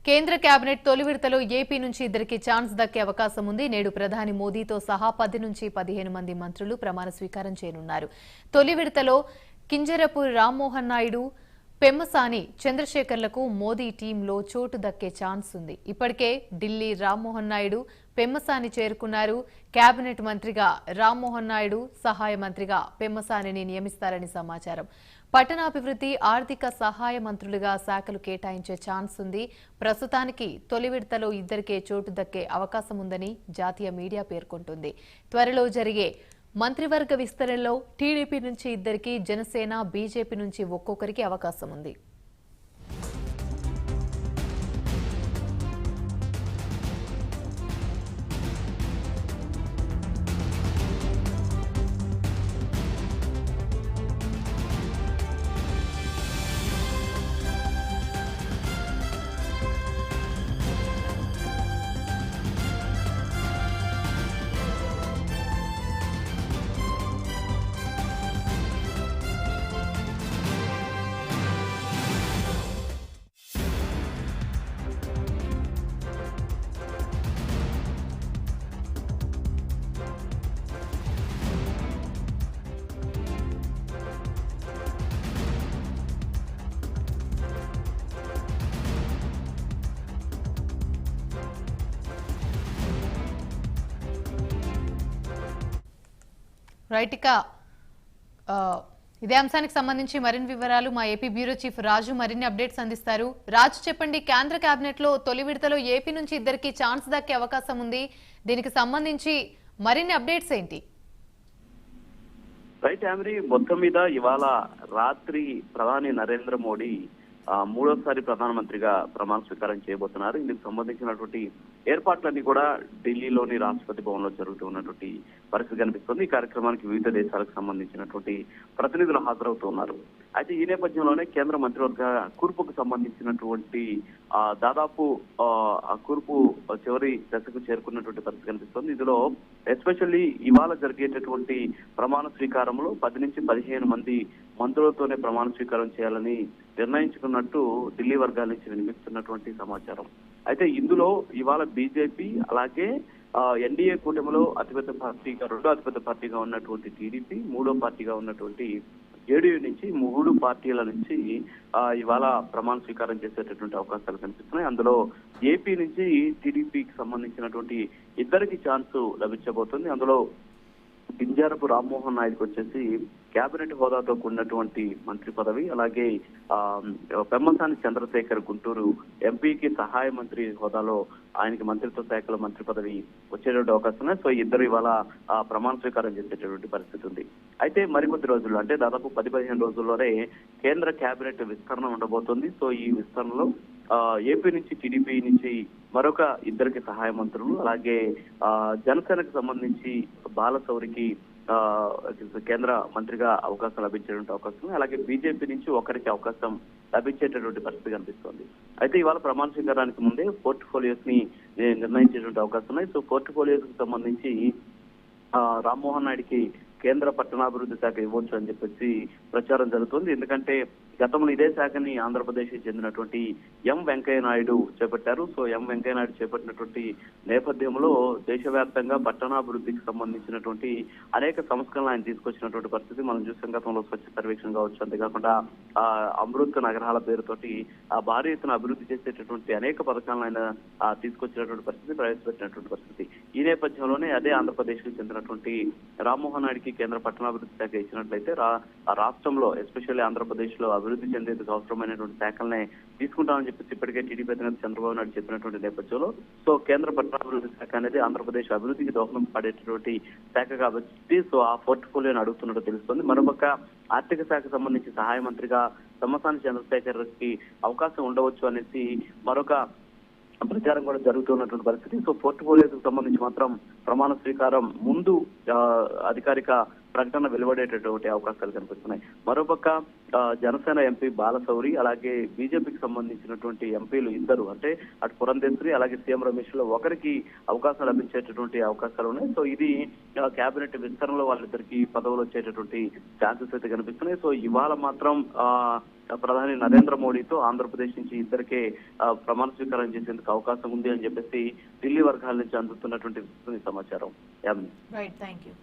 కేంద్ర కేబినెట్ తొలి విడతలో ఏపీ నుంచి ఇద్దరికి ఛాన్స్ దక్కే అవకాశం ఉంది. నేడు ప్రధాని మోదీతో సహా 10 నుంచి 15 మంది మంత్రులు ప్రమాణ స్వీకారం చేయనున్నారు. తొలి విడతలో కింజరపు రామ్మోహన్ నాయుడు, పెమ్మసాని చంద్రశేఖర్లకు మోదీ టీంలో చోటు దక్కే ఛాన్స్ ఉంది. ఇప్పటికే ఢిల్లీ రామ్మోహన్ నాయుడు, పెమ్మసాని చేరుకున్నారు. కేబినెట్ మంత్రిగా రామ్మోహన్ నాయుడు, సహాయ మంత్రిగా పెమ్మసానిని నియమిస్తారని సమాచారం. పట్టణాభివృద్ధి, ఆర్థిక సహాయ మంత్రులుగా శాఖలు కేటాయించే ఛాన్స్ ఉంది. ప్రస్తుతానికి తొలి విడతలో ఇద్దరికే చోటు దక్కే అవకాశం ఉందని జాతీయ మీడియా పేర్కొంటుంది. త్వరలో జరిగే మంత్రివర్గ విస్తరణలో టీడీపీ నుంచి ఇద్దరికి, జనసేన, బీజేపీ నుంచి ఒక్కొక్కరికి అవకాశం ఉంది. రైట్, ఇక ఇదే అంశానికి సంబంధించి మరిన్ని వివరాలు మా ఏపీ బ్యూరో చీఫ్ రాజు మరిన్ని అప్డేట్స్ అందిస్తారు. రాజు, చెప్పండి, కేంద్ర కేబినెట్ లో తొలి విడతలో ఏపీ నుంచి ఇద్దరికి ఛాన్స్ దక్కే అవకాశం ఉంది. దీనికి సంబంధించి మరిన్ని అప్డేట్స్ ఏంటి? రైట్ ఆమెరి, మొత్తం మీద ఇవాళ రాత్రి ప్రధాని నరేంద్ర మోడీ మూడోసారి ప్రధానమంత్రిగా ప్రమాణ స్వీకారం చేయబోతున్నారు. ఇందుకు సంబంధించినటువంటి ఏర్పాట్లన్నీ కూడా ఢిల్లీలోని రాష్ట్రపతి భవన్ లో జరుగుతున్నటువంటి పరిస్థితి కనిపిస్తుంది. ఈ కార్యక్రమానికి వివిధ దేశాలకు సంబంధించినటువంటి ప్రతినిధులు హాజరవుతున్నారు. అయితే ఈ నేపథ్యంలోనే కేంద్ర మంత్రివర్గ కూర్పుకు సంబంధించినటువంటి దాదాపు ఆ కూర్పు చివరి దశకు చేరుకున్నటువంటి పరిస్థితి కనిపిస్తుంది. ఇందులో ఎస్పెషల్లీ ఇవాళ జరిగేటటువంటి ప్రమాణ స్వీకారంలో 10 నుంచి 15 మంది మంత్రులతోనే ప్రమాణ స్వీకారం చేయాలని నిర్ణయించుకున్నట్టు ఢిల్లీ వర్గాల నుంచి వినిపిస్తున్నటువంటి సమాచారం. అయితే ఇందులో ఇవాళ బీజేపీ, అలాగే ఎన్డీఏ కూటమిలో అతిపెద్ద పార్టీగా, రెండో అతిపెద్ద పార్టీగా ఉన్నటువంటి టీడీపీ, మూడో పార్టీగా ఉన్నటువంటి జేడీయూ నుంచి 3 పార్టీల నుంచి ఇవాళ ప్రమాణ స్వీకారం చేసేటటువంటి అవకాశాలు కనిపిస్తున్నాయి. అందులో ఏపీ నుంచి టీడీపీకి సంబంధించినటువంటి ఇద్దరికి ఛాన్స్ లభించబోతుంది. అందులో కింజరపు రామ్మోహన్ నాయుడుకి వచ్చేసి కేబినెట్ హోదాతో కూడినటువంటి మంత్రి పదవి, అలాగే పెమ్మసాని చంద్రశేఖర్ గుంటూరు ఎంపీకి సహాయ మంత్రి హోదాలో ఆయనకి మంత్రిత్వ శాఖలో మంత్రి పదవి వచ్చేటువంటి అవకాశం ఉన్నాయి. సో ఇద్దరు ఇవాళ ప్రమాణ స్వీకారం చేసేటటువంటి పరిస్థితి ఉంది. అయితే మరికొద్ది రోజుల్లో, అంటే దాదాపు 10-15 రోజుల్లోనే కేంద్ర కేబినెట్ విస్తరణ ఉండబోతుంది. సో ఈ విస్తరణలో ఏపీ నుంచి, టీడీపీ నుంచి మరొక ఇద్దరికి సహాయ మంత్రులు, అలాగే జనసేనకు సంబంధించి బాలశౌరికి కేంద్ర మంత్రిగా అవకాశం లభించేటువంటి అవకాశం, అలాగే బీజేపీ నుంచి ఒకరికి అవకాశం లభించేటటువంటి పరిస్థితి కనిపిస్తోంది. అయితే ఇవాళ ప్రమాణ స్వీకారానికి ముందే పోర్ట్ఫోలియోస్ ని నిర్ణయించేటువంటి అవకాశం ఉన్నాయి. సో పోర్ట్ఫోలియోస్ కి సంబంధించి రామ్మోహన్ నాయుడికి కేంద్ర పట్టణాభివృద్ధి శాఖ ఇవ్వచ్చు అని చెప్పేసి ప్రచారం జరుగుతుంది. ఎందుకంటే గతంలో ఇదే శాఖని ఆంధ్రప్రదేశ్ కి చెందినటువంటి ఎం వెంకయ్య నాయుడు చేపట్టారు. సో ఎం వెంకయ్య నాయుడు చేపట్టినటువంటి నేపథ్యంలో దేశవ్యాప్తంగా పట్టణాభివృద్ధికి సంబంధించినటువంటి అనేక సంస్కరణలు ఆయన తీసుకొచ్చినటువంటి పరిస్థితి మనం చూసాం. గతంలో స్వచ్ఛ సర్వేక్షణ కావచ్చు, అంతేకాకుండా అమృత్ నగరాల పేరుతోటి భారీ ఎత్తున అభివృద్ధి చేసేటటువంటి అనేక పథకాలను ఆయన తీసుకొచ్చినటువంటి పరిస్థితి, ప్రవేశపెట్టినటువంటి పరిస్థితి. ఈ నేపథ్యంలోనే అదే ఆంధ్రప్రదేశ్ కి చెందినటువంటి రామ్మోహన్ నాయుడికి కేంద్ర పట్టణాభివృద్ధి శాఖ ఇచ్చినట్లయితే రాష్ట్రంలో, ఎస్పెషల్లీ ఆంధ్రప్రదేశ్ లో అభివృద్ధి చెందేందుకు అవసరమైనటువంటి శాఖలనే తీసుకుంటామని చెప్పేసి ఇప్పటికే టీడీపీ అధినేత చంద్రబాబు నాయుడు చెప్పినటువంటి నేపథ్యంలో సో కేంద్ర పట్టణాభివృద్ధి శాఖ అనేది ఆంధ్రప్రదేశ్ అభివృద్ధికి దోహదం పడేటటువంటి శాఖ కాబట్టి సో ఆ పోర్ట్ఫోలియోని అడుగుతున్నట్టు తెలుస్తుంది. మరోపక్క ఆర్థిక శాఖకు సంబంధించి సహాయ మంత్రిగా పెమ్మసాని చంద్రశేఖర్ కి అవకాశం ఉండవచ్చు అనేసి మరొక ప్రచారం కూడా జరుగుతున్నటువంటి పరిస్థితి. సో పోర్ట్ఫోలియోకి సంబంధించి మాత్రం ప్రమాణ స్వీకారం ముందు అధికారిక ప్రకటన వెలువడేటటువంటి అవకాశాలు కనిపిస్తున్నాయి. మరోపక్క జనసేన ఎంపీ బాలశౌరి అలాగే బీజేపీకి సంబంధించినటువంటి ఎంపీలు ఇద్దరు, అంటే అటు పురంధేశ్వరి అలాగే సీఎం రమేష్ లో ఒకరికి అవకాశాలు లభించేటటువంటి అవకాశాలు ఉన్నాయి. సో ఇది కేబినెట్ విస్తరణలో వాళ్ళిద్దరికి పదవులు వచ్చేటటువంటి ఛాన్సెస్ అయితే కనిపిస్తున్నాయి. సో ఇవాళ మాత్రం ప్రధాని నరేంద్ర మోడీతో ఆంధ్రప్రదేశ్ నుంచి ఇద్దరికే ప్రమాణ స్వీకారం చేసేందుకు అవకాశం ఉంది అని చెప్పేసి ఢిల్లీ వర్గాల నుంచి అందుతున్నటువంటి సమాచారం. Right, thank you.